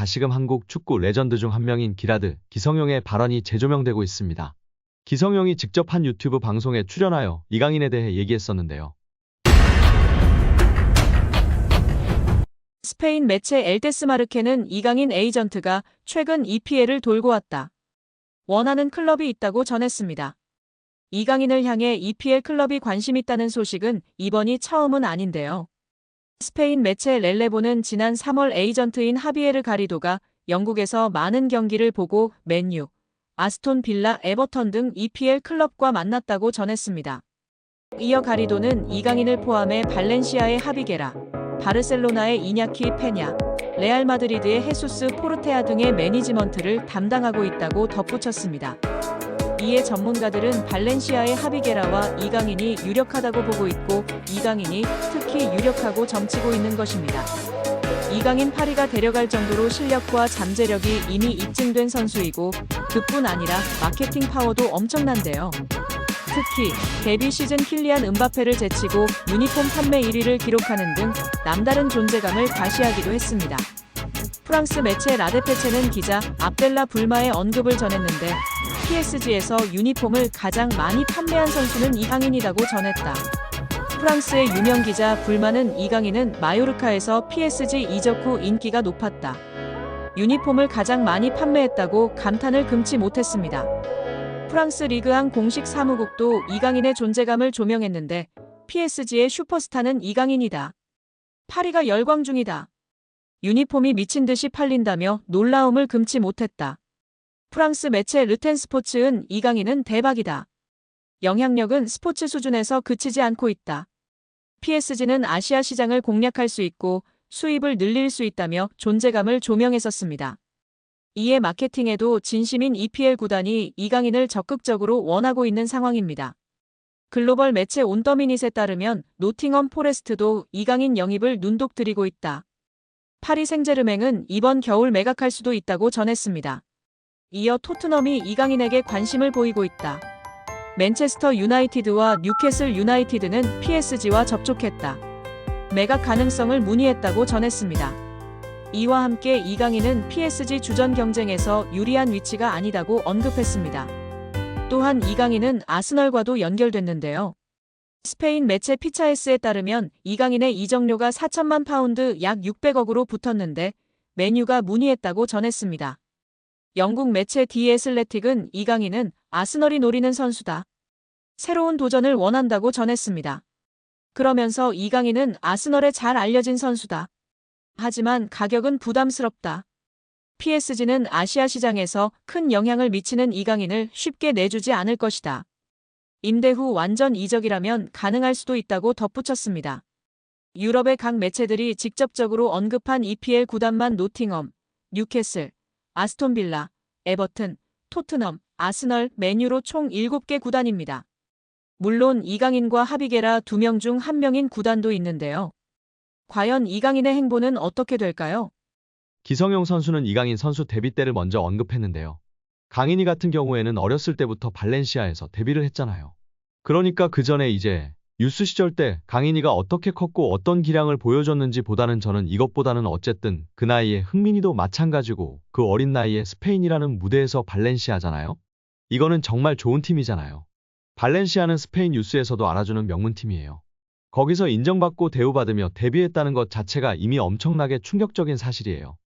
다시금 한국 축구 레전드 중 한 명인 기라드, 기성용의 발언이 재조명되고 있습니다. 기성용이 직접 한 유튜브 방송에 출연하여 이강인에 대해 얘기했었는데요. 스페인 매체 엘데스마르케는 이강인 에이전트가 최근 EPL을 돌고 왔다. 원하는 클럽이 있다고 전했습니다. 이강인을 향해 EPL 클럽이 관심 있다는 소식은 이번이 처음은 아닌데요. 스페인 매체 렐레보는 지난 3월 에이전트인 하비에르 가리도가 영국에서 많은 경기를 보고 맨유, 아스톤 빌라, 에버턴 등 EPL 클럽과 만났다고 전했습니다. 이어 가리도는 이강인을 포함해 발렌시아의 하비게라, 바르셀로나의 이냐키 페냐, 레알 마드리드의 헤수스 포르테아 등의 매니지먼트를 담당하고 있다고 덧붙였습니다. 이에 전문가들은 발렌시아의 하비게라와 이강인이 유력하다고 보고 있고 이강인이 특히 유력하고 점치고 있는 것입니다. 이강인 파리가 데려갈 정도로 실력과 잠재력이 이미 입증된 선수이고 그뿐 아니라 마케팅 파워도 엄청난데요. 특히 데뷔 시즌 킬리안 음바페를 제치고 유니폼 판매 1위를 기록하는 등 남다른 존재감을 과시하기도 했습니다. 프랑스 매체 라데페체는 기자 압델라 불마의 언급을 전했는데 PSG에서 유니폼을 가장 많이 판매한 선수는 이강인이라고 전했다. 프랑스의 유명 기자 불마는 이강인은 마요르카에서 PSG 이적 후 인기가 높았다. 유니폼을 가장 많이 판매했다고 감탄을 금치 못했습니다. 프랑스 리그앙 공식 사무국도 이강인의 존재감을 조명했는데 PSG의 슈퍼스타는 이강인이다. 파리가 열광 중이다. 유니폼이 미친 듯이 팔린다며 놀라움을 금치 못했다. 프랑스 매체 르텐스포츠은 이강인은 대박이다. 영향력은 스포츠 수준에서 그치지 않고 있다. PSG는 아시아 시장을 공략할 수 있고 수입을 늘릴 수 있다며 존재감을 조명했었습니다. 이에 마케팅에도 진심인 EPL 구단이 이강인을 적극적으로 원하고 있는 상황입니다. 글로벌 매체 온더미닛에 따르면 노팅엄 포레스트도 이강인 영입을 눈독 들이고 있다. 파리 생제르맹은 이번 겨울 매각할 수도 있다고 전했습니다. 이어 토트넘이 이강인에게 관심을 보이고 있다. 맨체스터 유나이티드와 뉴캐슬 유나이티드는 PSG와 접촉했다. 매각 가능성을 문의했다고 전했습니다. 이와 함께 이강인은 PSG 주전 경쟁에서 유리한 위치가 아니다고 언급했습니다. 또한 이강인은 아스널과도 연결됐는데요. 스페인 매체 피차에스에 따르면 이강인의 이적료가 4천만 파운드 약 600억으로 붙었는데 맨유가 문의했다고 전했습니다. 영국 매체 디 애슬레틱은 이강인은 아스널이 노리는 선수다. 새로운 도전을 원한다고 전했습니다. 그러면서 이강인은 아스널에 잘 알려진 선수다. 하지만 가격은 부담스럽다. PSG는 아시아 시장에서 큰 영향을 미치는 이강인을 쉽게 내주지 않을 것이다. 임대 후 완전 이적이라면 가능할 수도 있다고 덧붙였습니다. 유럽의 각 매체들이 직접적으로 언급한 EPL 구단만 노팅엄, 뉴캐슬, 아스톤 빌라, 에버튼, 토트넘, 아스널, 맨유로 총 7개 구단입니다. 물론 이강인과 하비게라 2명 중 1명인 구단도 있는데요. 과연 이강인의 행보는 어떻게 될까요? 기성용 선수는 이강인 선수 데뷔 때를 먼저 언급했는데요. 강인이 같은 경우에는 어렸을 때부터 발렌시아에서 데뷔를 했잖아요. 그러니까 그 전에 이제 유스 시절 때 강인이가 어떻게 컸고 어떤 기량을 보여줬는지 보다는 저는 이것보다는 어쨌든 그 나이에 흥민이도 마찬가지고 그 어린 나이에 스페인이라는 무대에서 발렌시아잖아요. 이거는 정말 좋은 팀이잖아요. 발렌시아는 스페인 유스에서도 알아주는 명문팀이에요. 거기서 인정받고 대우받으며 데뷔했다는 것 자체가 이미 엄청나게 충격적인 사실이에요.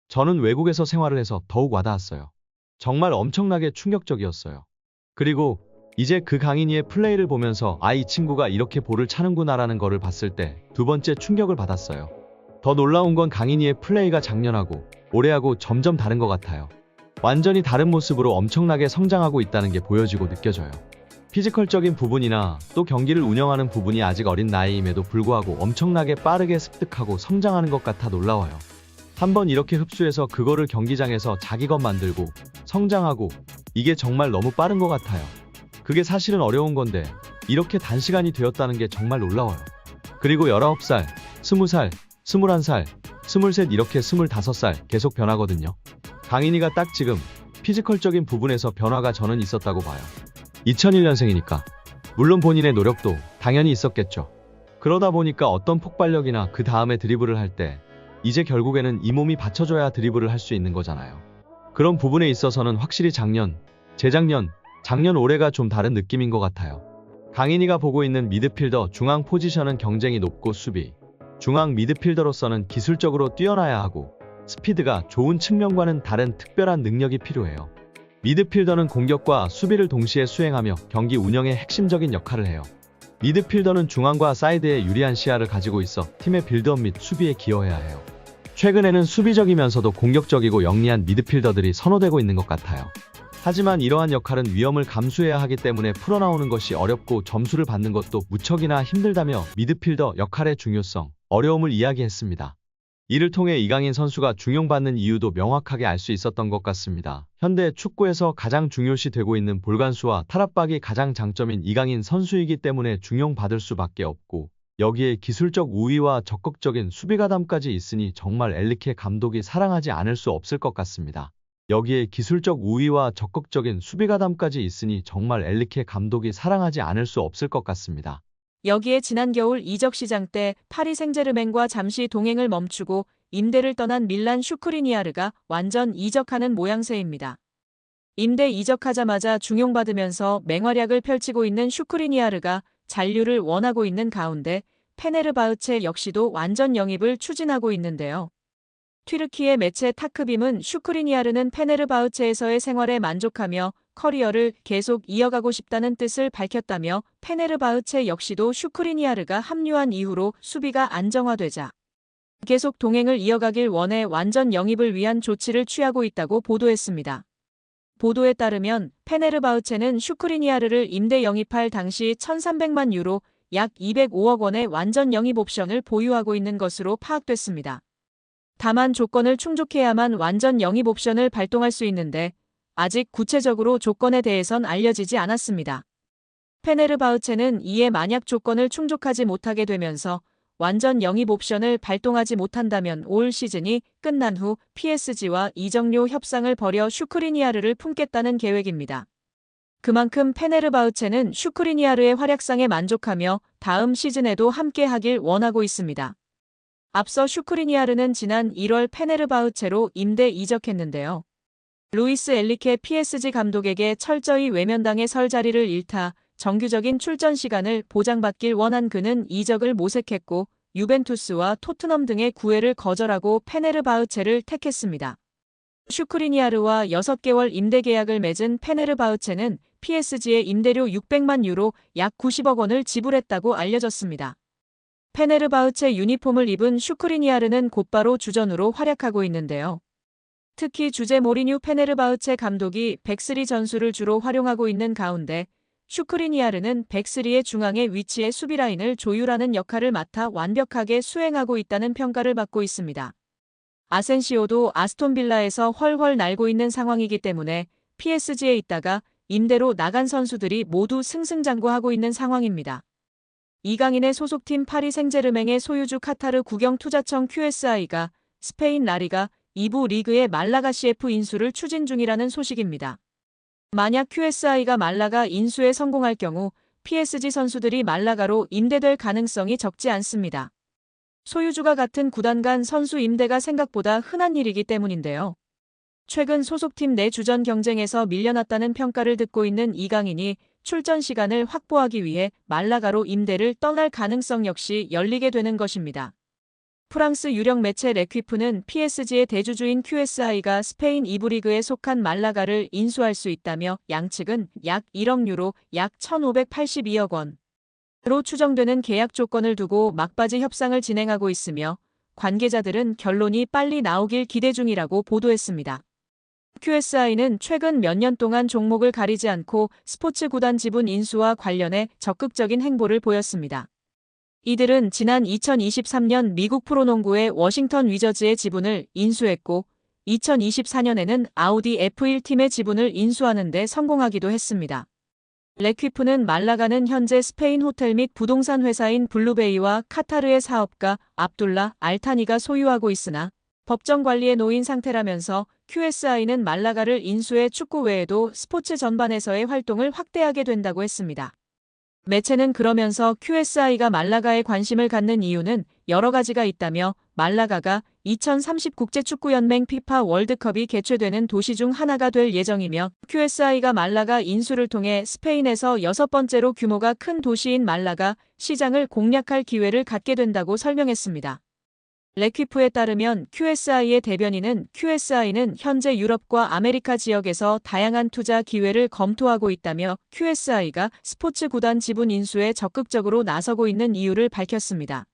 저는 외국에서 생활을 해서 더욱 와닿았어요. 정말 엄청나게 충격적이었어요. 그리고 이제 그 강인이의 플레이를 보면서 이 친구가 이렇게 볼을 차는구나라는 거를 봤을 때 두 번째 충격을 받았어요. 더 놀라운 건 강인이의 플레이가 작년하고 올해하고 점점 다른 것 같아요. 완전히 다른 모습으로 엄청나게 성장하고 있다는 게 보여지고 느껴져요. 피지컬적인 부분이나 또 경기를 운영하는 부분이 아직 어린 나이임에도 불구하고 엄청나게 빠르게 습득하고 성장하는 것 같아 놀라워요. 한번 이렇게 흡수해서 그거를 경기장에서 자기 것 만들고 성장하고 이게 정말 너무 빠른 것 같아요. 그게 사실은 어려운 건데 이렇게 단시간이 되었다는 게 정말 놀라워요. 그리고 19살, 20살, 21살, 23 이렇게 25살 계속 변하거든요. 강인이가 딱 지금 피지컬적인 부분에서 변화가 저는 있었다고 봐요. 2001년생이니까 물론 본인의 노력도 당연히 있었겠죠. 그러다 보니까 어떤 폭발력이나 그 다음에 드리블을 할 때 이제 결국에는 이 몸이 받쳐줘야 드리블을 할 수 있는 거잖아요. 그런 부분에 있어서는 확실히 작년, 재작년, 작년 올해가 좀 다른 느낌인 것 같아요. 강인이가 보고 있는 미드필더 중앙 포지션은 경쟁이 높고 수비, 중앙 미드필더로서는 기술적으로 뛰어나야 하고 스피드가 좋은 측면과는 다른 특별한 능력이 필요해요. 미드필더는 공격과 수비를 동시에 수행하며 경기 운영의 핵심적인 역할을 해요. 미드필더는 중앙과 사이드에 유리한 시야를 가지고 있어 팀의 빌드업 및 수비에 기여해야 해요. 최근에는 수비적이면서도 공격적이고 영리한 미드필더들이 선호되고 있는 것 같아요. 하지만 이러한 역할은 위험을 감수해야 하기 때문에 풀어나오는 것이 어렵고 점수를 받는 것도 무척이나 힘들다며 미드필더 역할의 중요성, 어려움을 이야기했습니다. 이를 통해 이강인 선수가 중용받는 이유도 명확하게 알 수 있었던 것 같습니다. 현대 축구에서 가장 중요시 되고 있는 볼간수와 탈압박이 가장 장점인 이강인 선수이기 때문에 중용받을 수밖에 없고 여기에 기술적 우위와 적극적인 수비가담까지 있으니 정말 엔리케 감독이 사랑하지 않을 수 없을 것 같습니다. 여기에 기술적 우위와 적극적인 수비가담까지 있으니 정말 엔리케 감독이 사랑하지 않을 수 없을 것 같습니다. 여기에 지난 겨울 이적 시장 때 파리 생제르맹과 잠시 동행을 멈추고 임대를 떠난 밀란 슈크리니아르가 완전 이적하는 모양새입니다. 임대 이적하자마자 중용받으면서 맹활약을 펼치고 있는 슈크리니아르가 잔류를 원하고 있는 가운데 페네르바흐체 역시도 완전 영입을 추진하고 있는데요. 튀르키예 매체 타크빔은 슈크리니아르는 페네르바흐체에서의 생활에 만족하며 커리어를 계속 이어가고 싶다는 뜻을 밝혔다며 페네르바흐체 역시도 슈크리니아르가 합류한 이후로 수비가 안정화되자 계속 동행을 이어가길 원해 완전 영입을 위한 조치를 취하고 있다고 보도했습니다. 보도에 따르면 페네르바흐체는 슈크리니아르를 임대 영입할 당시 1,300만 유로 약 205억 원의 완전 영입 옵션을 보유하고 있는 것으로 파악됐습니다. 다만 조건을 충족해야만 완전 영입 옵션을 발동할 수 있는데 아직 구체적으로 조건에 대해선 알려지지 않았습니다. 페네르바흐체는 이에 만약 조건을 충족하지 못하게 되면서 완전 영입 옵션을 발동하지 못한다면 올 시즌이 끝난 후 PSG와 이적료 협상을 벌여 슈크리니아르를 품겠다는 계획입니다. 그만큼 페네르바흐체는 슈크리니아르의 활약상에 만족하며 다음 시즌에도 함께하길 원하고 있습니다. 앞서 슈크리니아르는 지난 1월 페네르바흐체로 임대 이적했는데요. 루이스 엔리케 PSG 감독에게 철저히 외면당해 설 자리를 잃다 정규적인 출전 시간을 보장받길 원한 그는 이적을 모색했고 유벤투스와 토트넘 등의 구애를 거절하고 페네르바흐체를 택했습니다. 슈크리니아르와 6개월 임대 계약을 맺은 페네르바흐체는 PSG에 임대료 600만 유로 약 90억 원을 지불했다고 알려졌습니다. 페네르바흐체 유니폼을 입은 슈크리니아르는 곧바로 주전으로 활약하고 있는데요. 특히 주제 모리뉴 페네르바흐체 감독이 백스리 전술을 주로 활용하고 있는 가운데 슈크리니아르는 백스리의 중앙에 위치해 수비라인을 조율하는 역할을 맡아 완벽하게 수행하고 있다는 평가를 받고 있습니다. 아센시오도 아스톤빌라에서 훨훨 날고 있는 상황이기 때문에 PSG에 있다가 임대로 나간 선수들이 모두 승승장구하고 있는 상황입니다. 이강인의 소속팀 파리 생제르맹의 소유주 카타르 국영투자청 QSI가 스페인 라리가 2부 리그의 말라가 CF 인수를 추진 중이라는 소식입니다. 만약 QSI가 말라가 인수에 성공할 경우 PSG 선수들이 말라가로 임대될 가능성이 적지 않습니다. 소유주가 같은 구단 간 선수 임대가 생각보다 흔한 일이기 때문인데요. 최근 소속팀 내 주전 경쟁에서 밀려났다는 평가를 듣고 있는 이강인이 출전 시간을 확보하기 위해 말라가로 임대를 떠날 가능성 역시 열리게 되는 것입니다. 프랑스 유력 매체 레퀴프는 PSG의 대주주인 QSI가 스페인 2부 리그에 속한 말라가를 인수할 수 있다며 양측은 약 1억 유로 약 1,582억 원으로 추정되는 계약 조건을 두고 막바지 협상을 진행하고 있으며 관계자들은 결론이 빨리 나오길 기대 중이라고 보도했습니다. QSI는 최근 몇 년 동안 종목을 가리지 않고 스포츠 구단 지분 인수와 관련해 적극적인 행보를 보였습니다. 이들은 지난 2023년 미국 프로농구의 워싱턴 위저즈의 지분을 인수했고 2024년에는 아우디 F1 팀의 지분을 인수하는 데 성공하기도 했습니다. 레퀴프는 말라가는 현재 스페인 호텔 및 부동산 회사인 블루베이와 카타르의 사업가 압둘라 알타니가 소유하고 있으나 법정 관리에 놓인 상태라면서 QSI는 말라가를 인수해 축구 외에도 스포츠 전반에서의 활동을 확대하게 된다고 했습니다. 매체는 그러면서 QSI가 말라가에 관심을 갖는 이유는 여러 가지가 있다며 말라가가 2030 국제축구연맹 피파 월드컵이 개최되는 도시 중 하나가 될 예정이며 QSI가 말라가 인수를 통해 스페인에서 6번째로 규모가 큰 도시인 말라가 시장을 공략할 기회를 갖게 된다고 설명했습니다. 레퀴프에 따르면 QSI의 대변인은 QSI는 현재 유럽과 아메리카 지역에서 다양한 투자 기회를 검토하고 있다며 QSI가 스포츠 구단 지분 인수에 적극적으로 나서고 있는 이유를 밝혔습니다.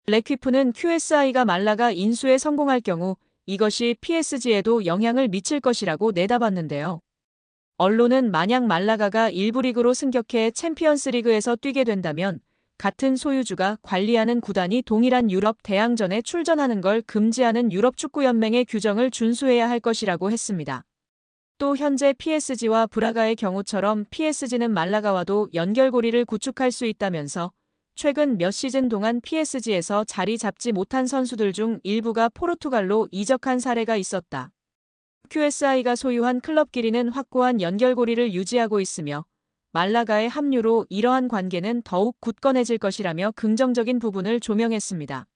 레퀴프는 QSI가 말라가 인수에 성공할 경우 이것이 PSG에도 영향을 미칠 것이라고 내다봤는데요. 언론은 만약 말라가가 1부 리그로 승격해 챔피언스리그에서 뛰게 된다면 같은 소유주가 관리하는 구단이 동일한 유럽 대항전에 출전하는 걸 금지하는 유럽 축구연맹의 규정을 준수해야 할 것이라고 했습니다. 또 현재 PSG와 브라가의 경우처럼 PSG는 말라가와도 연결고리를 구축할 수 있다면서 최근 몇 시즌 동안 PSG에서 자리 잡지 못한 선수들 중 일부가 포르투갈로 이적한 사례가 있었다. QSI가 소유한 클럽끼리는 확고한 연결고리를 유지하고 있으며 말라가의 합류로 이러한 관계는 더욱 굳건해질 것이라며 긍정적인 부분을 조명했습니다.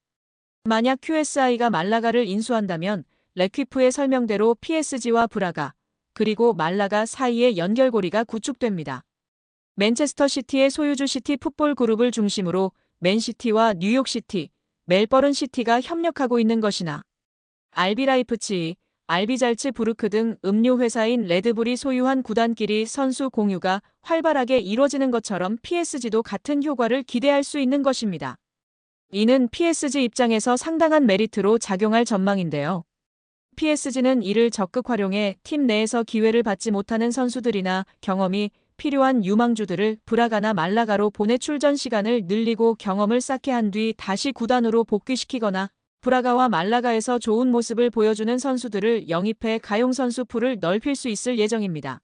만약 QSI가 말라가를 인수한다면 레퀴프의 설명대로 PSG와 브라가 그리고 말라가 사이의 연결고리가 구축됩니다. 맨체스터 시티의 소유주 시티 풋볼 그룹을 중심으로 맨시티와 뉴욕시티, 멜버른 시티가 협력하고 있는 것이나 RB 라이프치히, RB 잘츠부르크 등 음료 회사인 레드불이 소유한 구단끼리 선수 공유가 활발하게 이뤄지는 것처럼 PSG도 같은 효과를 기대할 수 있는 것입니다. 이는 PSG 입장에서 상당한 메리트로 작용할 전망인데요. PSG는 이를 적극 활용해 팀 내에서 기회를 받지 못하는 선수들이나 경험이 필요한 유망주들을 브라가나 말라가로 보내 출전 시간을 늘리고 경험을 쌓게 한 뒤 다시 구단으로 복귀시키거나 브라가와 말라가에서 좋은 모습을 보여주는 선수들을 영입해 가용 선수 풀을 넓힐 수 있을 예정입니다.